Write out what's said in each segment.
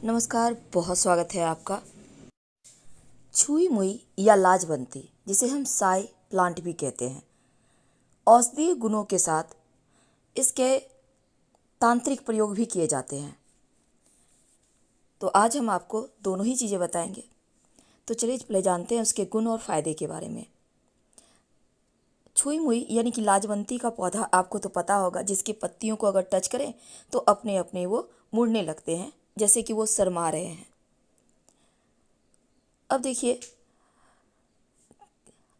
नमस्कार, बहुत स्वागत है आपका। छुई मुई या लाजवंती, जिसे हम साई प्लांट भी कहते हैं, औषधीय गुणों के साथ इसके तांत्रिक प्रयोग भी किए जाते हैं। तो आज हम आपको दोनों ही चीज़ें बताएंगे। तो चलिए पहले जानते हैं उसके गुण और फायदे के बारे में। छुई मुई यानी कि लाजवंती का पौधा आपको तो पता होगा, जिसकी पत्तियों को अगर टच करें तो अपने अपने वो मुड़ने लगते हैं, जैसे कि वो शर्मा रहे हैं। अब देखिए,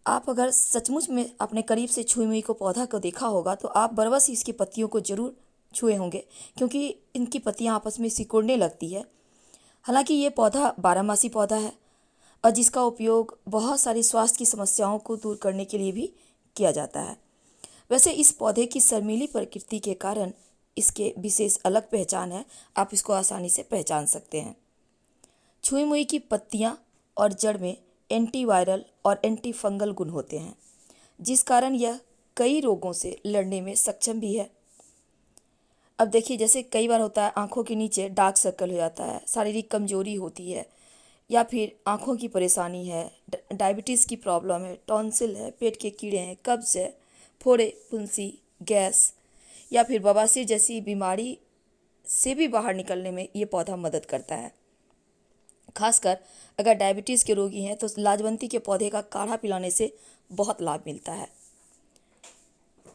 आप अगर सचमुच में अपने करीब से छुई मुई को पौधा को देखा होगा तो आप बरबस ही इसकी पत्तियों को जरूर छुए होंगे, क्योंकि इनकी पत्तियां आपस में सिकुड़ने लगती है। हालांकि ये पौधा बारहमासी पौधा है और जिसका उपयोग बहुत सारी स्वास्थ्य की समस्याओं को दूर करने के लिए भी किया जाता है। वैसे इस पौधे की शर्मीली प्रकृति के कारण इसके विशेष अलग पहचान है। आप इसको आसानी से पहचान सकते हैं। छुई मुई की पत्तियां और जड़ में एंटीवायरल और एंटी फंगल गुण होते हैं, जिस कारण यह कई रोगों से लड़ने में सक्षम भी है। अब देखिए, जैसे कई बार होता है आंखों के नीचे डार्क सर्कल हो जाता है, शारीरिक कमजोरी होती है, या फिर आंखों की परेशानी है, डायबिटीज़ की प्रॉब्लम है, टॉन्सिल है, पेट के कीड़े हैं, कब्ज है, फोड़े, फुंसी, गैस या फिर बवासीर जैसी बीमारी से भी बाहर निकलने में ये पौधा मदद करता है। खासकर अगर डायबिटीज़ के रोगी हैं तो लाजवंती के पौधे का काढ़ा पिलाने से बहुत लाभ मिलता है।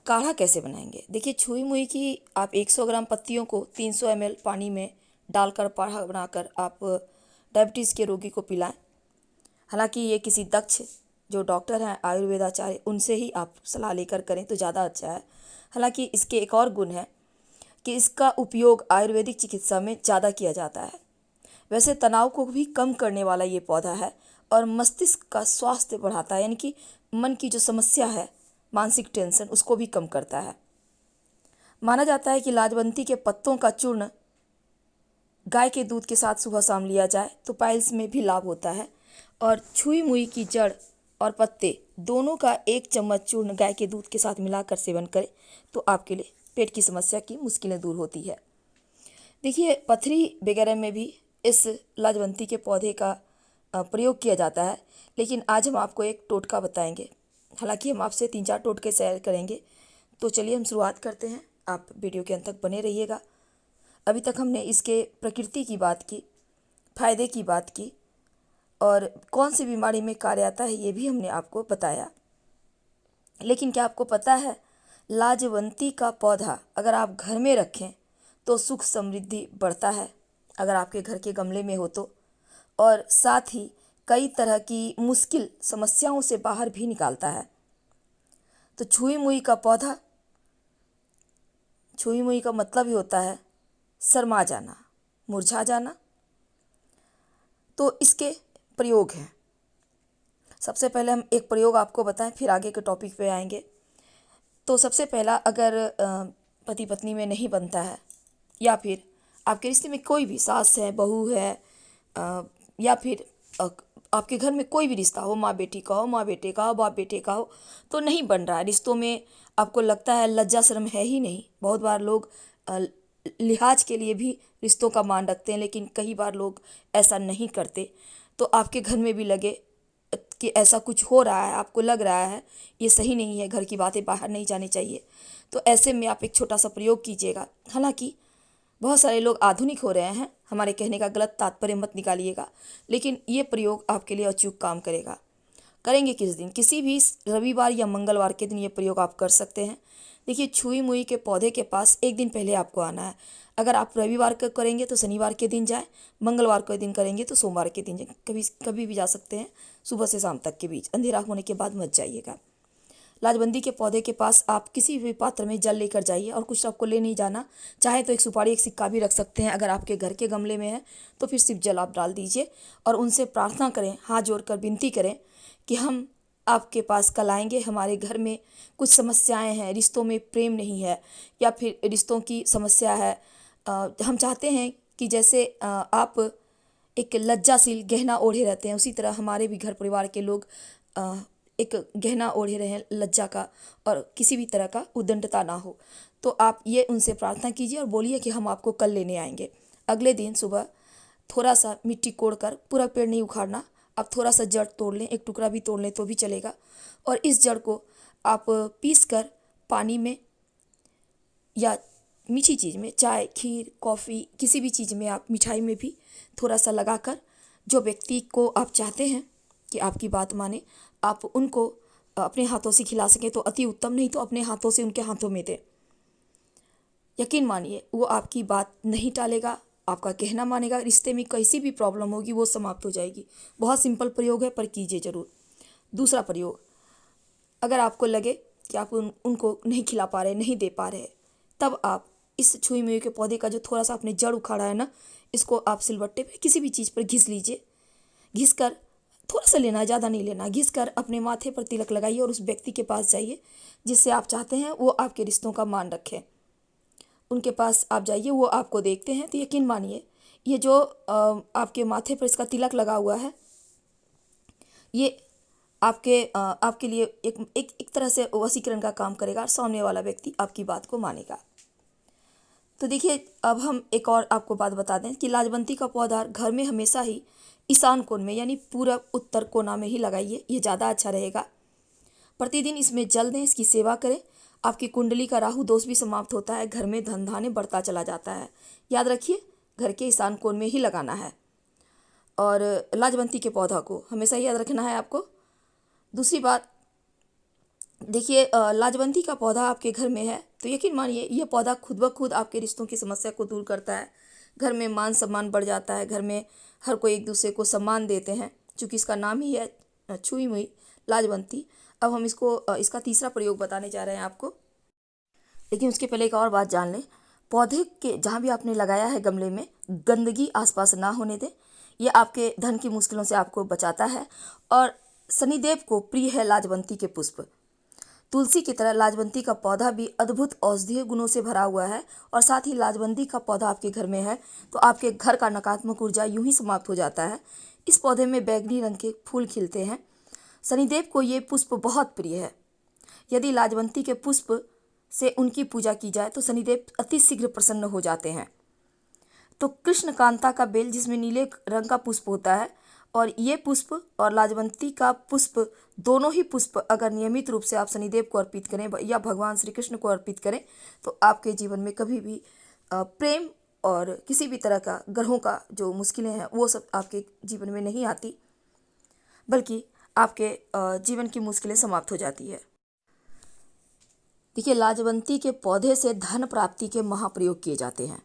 काढ़ा कैसे बनाएंगे? देखिए, छुई मुई की आप 100 ग्राम पत्तियों को 300 ml पानी में डालकर काढ़ा बनाकर आप डायबिटीज़ के रोगी को पिलाएं। हालांकि ये किसी दक्ष जो डॉक्टर हैं, आयुर्वेदाचार्य, उनसे ही आप सलाह लेकर करें तो ज़्यादा अच्छा है। हालांकि इसके एक और गुण है कि इसका उपयोग आयुर्वेदिक चिकित्सा में ज़्यादा किया जाता है। वैसे तनाव को भी कम करने वाला ये पौधा है और मस्तिष्क का स्वास्थ्य बढ़ाता है, यानी कि मन की जो समस्या है, मानसिक टेंशन, उसको भी कम करता है। माना जाता है कि लाजवंती के पत्तों का चूर्ण गाय के दूध के साथ सुबह शाम लिया जाए तो पाइल्स में भी लाभ होता है। और छुई मुई की जड़ और पत्ते दोनों का 1 चम्मच चूर्ण गाय के दूध के साथ मिलाकर सेवन करें तो आपके लिए पेट की समस्या की मुश्किलें दूर होती है। देखिए, पथरी वगैरह में भी इस लाजवंती के पौधे का प्रयोग किया जाता है, लेकिन आज हम आपको एक टोटका बताएंगे। हालांकि हम आपसे 3-4 टोटके शेयर करेंगे। तो चलिए हम शुरुआत करते हैं। आप वीडियो के अंत तक बने रहिएगा। अभी तक हमने इसके प्रकृति की बात की, फायदे की बात की और कौन सी बीमारी में कार्य आता है ये भी हमने आपको बताया। लेकिन क्या आपको पता है, लाजवंती का पौधा अगर आप घर में रखें तो सुख समृद्धि बढ़ता है, अगर आपके घर के गमले में हो तो, और साथ ही कई तरह की मुश्किल समस्याओं से बाहर भी निकालता है। तो छुई मुई का पौधा, छुई मुई का मतलब ही होता है शर्मा जाना, मुरझा जाना। तो इसके प्रयोग हैं। सबसे पहले हम एक प्रयोग आपको बताएं, फिर आगे के टॉपिक पे आएंगे। तो सबसे पहला, अगर पति पत्नी में नहीं बनता है या फिर आपके रिश्ते में कोई भी सास है, बहू है, या फिर आपके घर में कोई भी रिश्ता हो, माँ बेटी का हो, माँ बेटे का हो, बाप बेटे का हो, तो नहीं बन रहा है रिश्तों में, आपको लगता है लज्जा शर्म है ही नहीं। बहुत बार लोग लिहाज के लिए भी रिश्तों का मान रखते हैं, लेकिन कई बार लोग ऐसा नहीं करते। तो आपके घर में भी लगे कि ऐसा कुछ हो रहा है, आपको लग रहा है ये सही नहीं है, घर की बातें बाहर नहीं जानी चाहिए, तो ऐसे में आप एक छोटा सा प्रयोग कीजिएगा। हालांकि बहुत सारे लोग आधुनिक हो रहे हैं, हमारे कहने का गलत तात्पर्य मत निकालिएगा, लेकिन ये प्रयोग आपके लिए अचूक काम करेगा। करेंगे किस दिन? किसी भी रविवार या मंगलवार के दिन ये प्रयोग आप कर सकते हैं। देखिए, छुई मुई के पौधे के पास एक दिन पहले आपको आना है। अगर आप रविवार को करेंगे तो शनिवार के दिन जाएं, मंगलवार के दिन करेंगे तो सोमवार के दिन जाएं, कभी कभी भी जा सकते हैं। सुबह से शाम तक के बीच, अंधेरा होने के बाद मत जाइएगा। लाजवंती के पौधे के पास आप किसी भी पात्र में जल लेकर जाइए, और कुछ आपको ले नहीं जाना। चाहे तो एक सुपारी, एक सिक्का भी रख सकते हैं। अगर आपके घर के गमले में है तो फिर सिर्फ जल आप डाल दीजिए और उनसे प्रार्थना करें, हाथ जोड़कर विनती करें कि हम आपके पास कल आएंगे, हमारे घर में कुछ समस्याएं हैं, रिश्तों में प्रेम नहीं है या फिर रिश्तों की समस्या है। हम चाहते हैं कि जैसे आप एक लज्जाशील गहना ओढ़े रहते हैं, उसी तरह हमारे भी घर परिवार के लोग एक गहना ओढ़े रहें लज्जा का, और किसी भी तरह का उद्दंडता ना हो। तो आप ये उनसे प्रार्थना कीजिए और बोलिए कि हम आपको कल लेने आएंगे। अगले दिन सुबह थोड़ा सा मिट्टी कोड़कर, पूरा पेड़ नहीं उखाड़ना, आप थोड़ा सा जड़ तोड़ लें, एक टुकड़ा भी तोड़ लें तो भी चलेगा। और इस जड़ को आप पीस कर पानी में या मीठी चीज़ में, चाय, खीर, कॉफ़ी, किसी भी चीज़ में, आप मिठाई में भी थोड़ा सा लगाकर जो व्यक्ति को आप चाहते हैं कि आपकी बात माने, आप उनको अपने हाथों से खिला सकें तो अति उत्तम, नहीं तो अपने हाथों से उनके हाथों में दें। यकीन मानिए वो आपकी बात नहीं टालेगा, आपका कहना मानेगा, रिश्ते में कैसी भी प्रॉब्लम होगी वो समाप्त हो जाएगी। बहुत सिंपल प्रयोग है, पर कीजिए ज़रूर। दूसरा प्रयोग, अगर आपको लगे कि आप उनको नहीं खिला पा रहे, नहीं दे पा रहे, तब आप इस छुई मुई के पौधे का जो थोड़ा सा आपने जड़ उखाड़ा है ना, इसको आप सिलबट्टे पे किसी भी चीज़ पर घिस लीजिए। घिस कर, थोड़ा सा लेना, ज़्यादा नहीं लेना, घिस कर अपने माथे पर तिलक लगाइए और उस व्यक्ति के पास जाइए जिससे आप चाहते हैं वो आपके रिश्तों का मान रखें। उनके पास आप जाइए, वो आपको देखते हैं तो यकीन मानिए ये जो आपके माथे पर इसका तिलक लगा हुआ है, ये आपके लिए एक तरह से वशीकरण का काम करेगा और सामने वाला व्यक्ति आपकी बात को मानेगा। तो देखिए, अब हम एक और आपको बात बता दें कि लाजवंती का पौधा घर में हमेशा ही ईशान कोण में, यानी पूरब उत्तर कोना में ही लगाइए, ये ज़्यादा अच्छा रहेगा। प्रतिदिन इसमें जल दें, इसकी सेवा करें, आपकी कुंडली का राहु दोष भी समाप्त होता है, घर में धन धान्य बढ़ता चला जाता है। याद रखिए, घर के ईशान कोण में ही लगाना है और लाजवंती के पौधा को हमेशा याद रखना है आपको। दूसरी बात देखिए, लाजवंती का पौधा आपके घर में है तो यकीन मानिए यह पौधा खुद ब खुद आपके रिश्तों की समस्या को दूर करता है। घर में मान सम्मान बढ़ जाता है, घर में हर कोई एक दूसरे को सम्मान देते हैं, चूँकि इसका नाम ही है छुई मुई लाजवंती। अब हम इसका तीसरा प्रयोग बताने जा रहे हैं आपको, लेकिन उसके पहले एक और बात जान लें। पौधे के जहाँ भी आपने लगाया है गमले में, गंदगी आसपास ना होने दें, यह आपके धन की मुश्किलों से आपको बचाता है। और शनिदेव को प्रिय है लाजवंती के पुष्प। तुलसी की तरह लाजवंती का पौधा भी अद्भुत औषधीय गुणों से भरा हुआ है और साथ ही लाजवंती का पौधा आपके घर में है तो आपके घर का नकारात्मक ऊर्जा यूं ही समाप्त हो जाता है। इस पौधे में बैगनी रंग के फूल खिलते हैं। शनिदेव को ये पुष्प बहुत प्रिय है। यदि लाजवंती के पुष्प से उनकी पूजा की जाए तो शनिदेव अति शीघ्र प्रसन्न हो जाते हैं। तो कृष्णकांता का बेल, जिसमें नीले रंग का पुष्प होता है, और ये पुष्प और लाजवंती का पुष्प, दोनों ही पुष्प अगर नियमित रूप से आप शनिदेव को अर्पित करें या भगवान श्री कृष्ण को अर्पित करें तो आपके जीवन में कभी भी प्रेम और किसी भी तरह का ग्रहों का जो मुश्किलें हैं वो सब आपके जीवन में नहीं आती, बल्कि आपके जीवन की मुश्किलें समाप्त हो जाती है। देखिए, लाजवंती के पौधे से धन प्राप्ति के महाप्रयोग किए जाते हैं।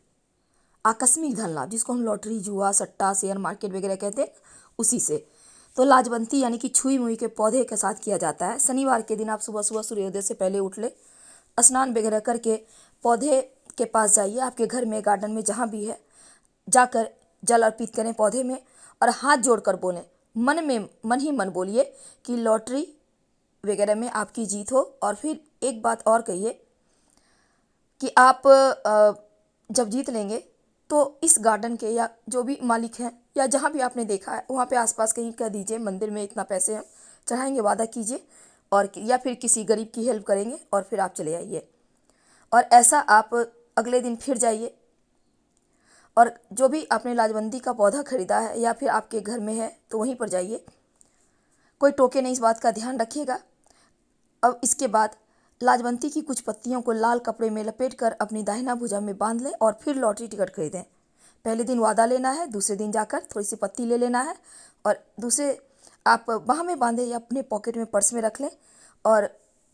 आकस्मिक धन लाभ, जिसको हम लॉटरी, जुआ, सट्टा, शेयर मार्केट वगैरह कहते हैं, उसी से। तो लाजवंती यानी कि छुई मुई के पौधे के साथ किया जाता है। शनिवार के दिन आप सुबह सुबह सूर्योदय से पहले उठ ले, स्नान वगैरह करके पौधे के पास जाइए, आपके घर में, गार्डन में, जहाँ भी है, जाकर जल अर्पित करें पौधे में और हाथ जोड़कर बोलें, मन ही मन बोलिए कि लॉटरी वगैरह में आपकी जीत हो। और फिर एक बात और कहिए कि आप जब जीत लेंगे तो इस गार्डन के या जो भी मालिक हैं या जहाँ भी आपने देखा है वहाँ पे आसपास कहीं कह दीजिए, मंदिर में इतना पैसे हम चढ़ाएंगे, वादा कीजिए, और या फिर किसी गरीब की हेल्प करेंगे और फिर आप चले आइए। और ऐसा आप अगले दिन फिर जाइए और जो भी आपने लाजवंती का पौधा खरीदा है या फिर आपके घर में है तो वहीं पर जाइए, कोई टोके नहीं, इस बात का ध्यान रखिएगा। अब इसके बाद लाजवंती की कुछ पत्तियों को लाल कपड़े में लपेटकर अपनी दाहिना भुजा में बांध लें और फिर लॉटरी टिकट खरीदें। पहले दिन वादा लेना है, दूसरे दिन जाकर थोड़ी सी पत्ती ले लेना है और दूसरे आप बाह में बांधे या अपने पॉकेट में, पर्स में रख लें और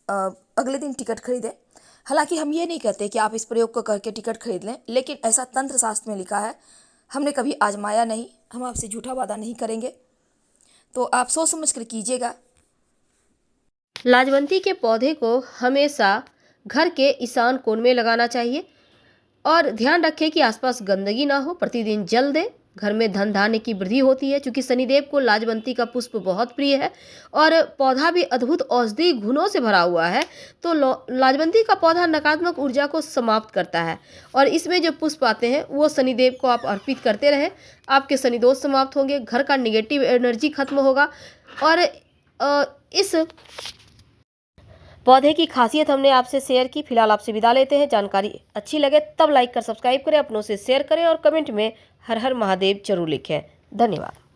अगले दिन टिकट खरीदें। हालांकि हम ये नहीं कहते कि आप इस प्रयोग को करके टिकट खरीद लें, लेकिन ऐसा तंत्र शास्त्र में लिखा है, हमने कभी आजमाया नहीं, हम आपसे झूठा वादा नहीं करेंगे, तो आप सोच समझ कर कीजिएगा। लाजवंती के पौधे को हमेशा घर के ईशान कोण में लगाना चाहिए और ध्यान रखें कि आसपास गंदगी ना हो। प्रतिदिन जल दें, घर में धन धान्य की वृद्धि होती है। क्योंकि शनिदेव को लाजवंती का पुष्प बहुत प्रिय है और पौधा भी अद्भुत औषधि गुणों से भरा हुआ है, तो लाजवंती का पौधा नकारात्मक ऊर्जा को समाप्त करता है और इसमें जो पुष्प आते हैं वो शनिदेव को आप अर्पित करते रहें। आपके शनिदोष समाप्त होंगे, घर का निगेटिव एनर्जी खत्म होगा और इस पौधे की खासियत हमने आपसे शेयर की। फिलहाल आपसे विदा लेते हैं। जानकारी अच्छी लगे तब लाइक कर सब्सक्राइब करें, अपनों से शेयर करें और कमेंट में हर हर महादेव जरूर लिखें। धन्यवाद।